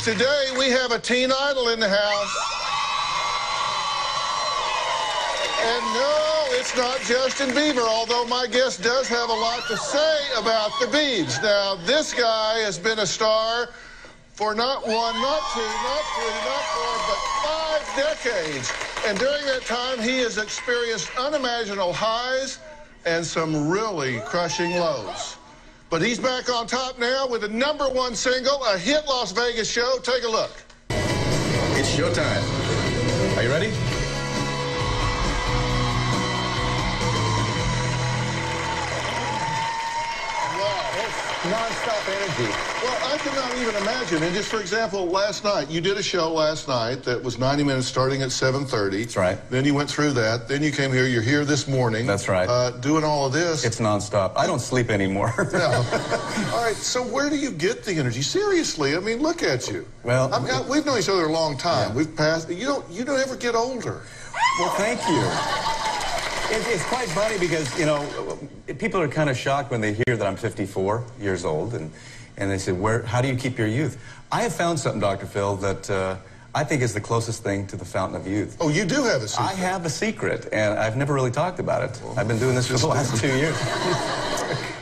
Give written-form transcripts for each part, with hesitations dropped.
Today we have a teen idol in the house. And no, it's not Justin Bieber, although my guest does have a lot to say about the Biebs. Now, this guy has been a star for not one, not two, not three, not four, but 5 decades. And during that time, he has experienced unimaginable highs and some really crushing lows. But he's back on top now with a #1 single, a hit Las Vegas show. Take a look. It's showtime. Are you ready? Non-stop energy. Well, I cannot even imagine. And just for example, last night, you did a show last night that was 90 minutes starting at 7:30. That's right. Then you went through that. Then you came here. You're here this morning. That's right. Doing all of this. It's nonstop. I don't sleep anymore. No. All right, so where do you get the energy? Seriously, I mean, look at you. Well, we've known each other a long time. Yeah. We've passed. You don't ever get older. Well, thank you. It's quite funny because, you know, people are kind of shocked when they hear that I'm 54 years old, and they say, how do you keep your youth? I have found something, Dr. Phil, that I think is the closest thing to the fountain of youth. Oh, you do have a secret. I have a secret, and I've never really talked about it. I've been doing this for the last 2 years.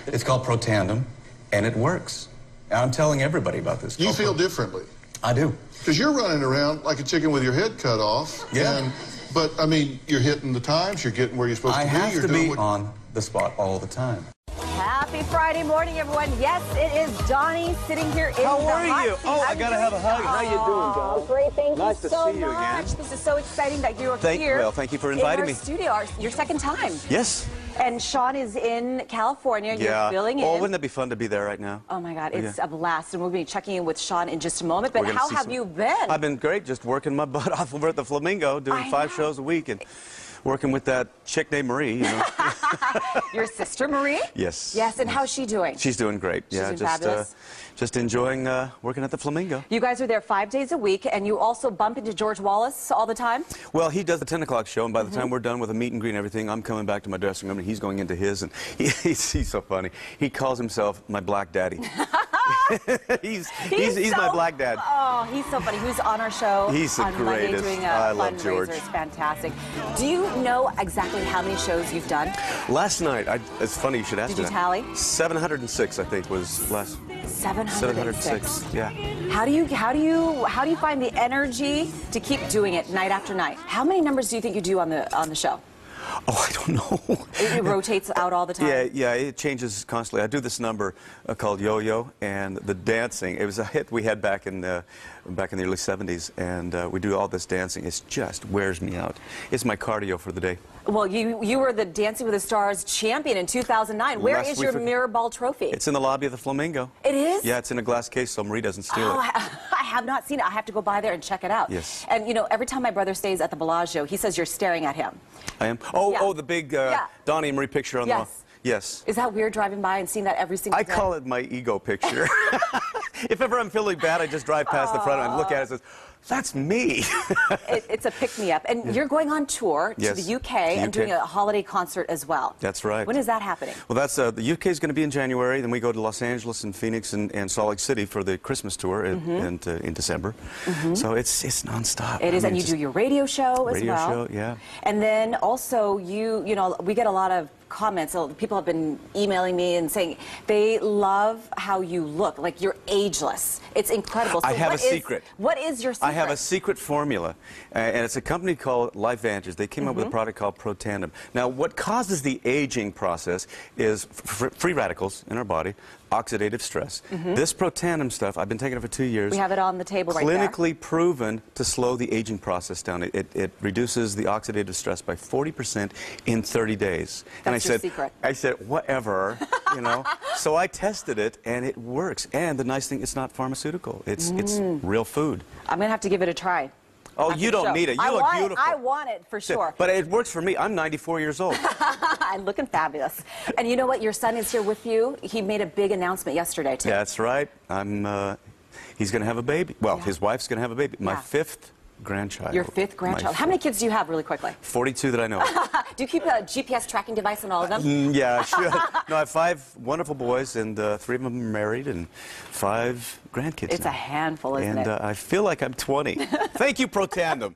It's called Protandim, and it works. And I'm telling everybody about this. You feel differently. I do. Because you're running around like a chicken with your head cut off. Yeah. But, I mean, you're hitting the times, you're getting where you're supposed to be. I have to be on the spot all the time. Happy Friday morning, everyone. Yes, it is Donny sitting here in the hot seat. Oh, I gotta have a hug. How you doing, Don? Great, thank nice you to so see you much. again. This is so exciting that you're here. Well, thank you for inviting me. In our studio, your second time. Yes. And Sean is in California. Yeah. You're filling in. Oh, wouldn't that be fun to be there right now? Oh my God, it's a blast, and we'll be checking in with Sean in just a moment. But how have you been? I've been great, just working my butt off over at the Flamingo, doing 5 shows a week, and working with that chick named Marie, you know. Your sister Marie? Yes. Yes, and how's she doing? She's doing great. She's doing fabulous. Just enjoying working at the Flamingo. You guys are there 5 days a week, and you also bump into George Wallace all the time? Well, he does the 10 o'clock show, and by the time we're done with the meet and greet and everything, I'm coming back to my dressing room, and he's going into his, and he's so funny. He calls himself my black daddy. he's my black dad. Oh, he's so funny. Who's on our show? He's the on greatest. Monday doing a I fundraiser. love George. It's fantastic. Do you know exactly how many shows you've done? Last night, it's funny you should ask me. Did you tally? 706, I think, was last. 706. Yeah. How do you find the energy to keep doing it night after night? How many numbers do you think you do on the show? Oh, I don't know. It rotates out all the time? Yeah, it changes constantly. I do this number called Yo-Yo, and the dancing, it was a hit we had back in the early 70s, and we do all this dancing. It just wears me out. It's my cardio for the day. Well, you were the Dancing with the Stars champion in 2009. Where is your mirror ball trophy? It's in the lobby of the Flamingo. It is? Yeah, it's in a glass case so Marie doesn't steal it. I have not seen it. I have to go by there and check it out. Yes. And, you know, every time my brother stays at the Bellagio, he says you're staring at him. I am? Oh, the big Donny and Marie picture on the wall. Yes. Is that weird driving by and seeing that every single day? I call it my ego picture. If ever I'm feeling bad, I just drive past the front and I look at it and says, that's me. It's a pick-me-up. And you're going on tour to the UK and doing a holiday concert as well. That's right. When is that happening? Well, that's the UK is going to be in January. Then we go to Los Angeles and Phoenix and Salt Lake City for the Christmas tour in December. So it's nonstop. It is, and you do your radio show as well. Radio show, yeah. And then also you know, we get a lot of comments. So people have been emailing me and saying they love how you look, like you're ageless. It's incredible. So I have a secret. What is your secret? I have a secret formula, and it's a company called LifeVantage. They came up with a product called Protandim. Now, what causes the aging process is free radicals in our body, oxidative stress. This Protandim stuff, I've been taking it for 2 years. We have it on the table right there. Clinically proven to slow the aging process down. It reduces the oxidative stress by 40% in 30 days. That's your secret. I said, whatever, you know. So I tested it, and it works. And the nice thing, it's not pharmaceutical. It's real food. I'm going to have to give it a try. Oh, you don't need it. You look beautiful. I want it for sure. But it works for me. I'm 94 years old. I'm looking fabulous. And you know what? Your son is here with you. He made a big announcement yesterday, too. That's right. He's going to have a baby. Well, his wife's going to have a baby. My fifth grandchild. Your fifth grandchild. How many kids do you have, really quickly? 42 that I know. Do you keep a GPS tracking device on all of them? Yeah, I should. No, I have 5 wonderful boys, and 3 of them are married, and 5 grandkids It's now. a handful, isn't it? And I feel like I'm 20. Thank you, Protandim.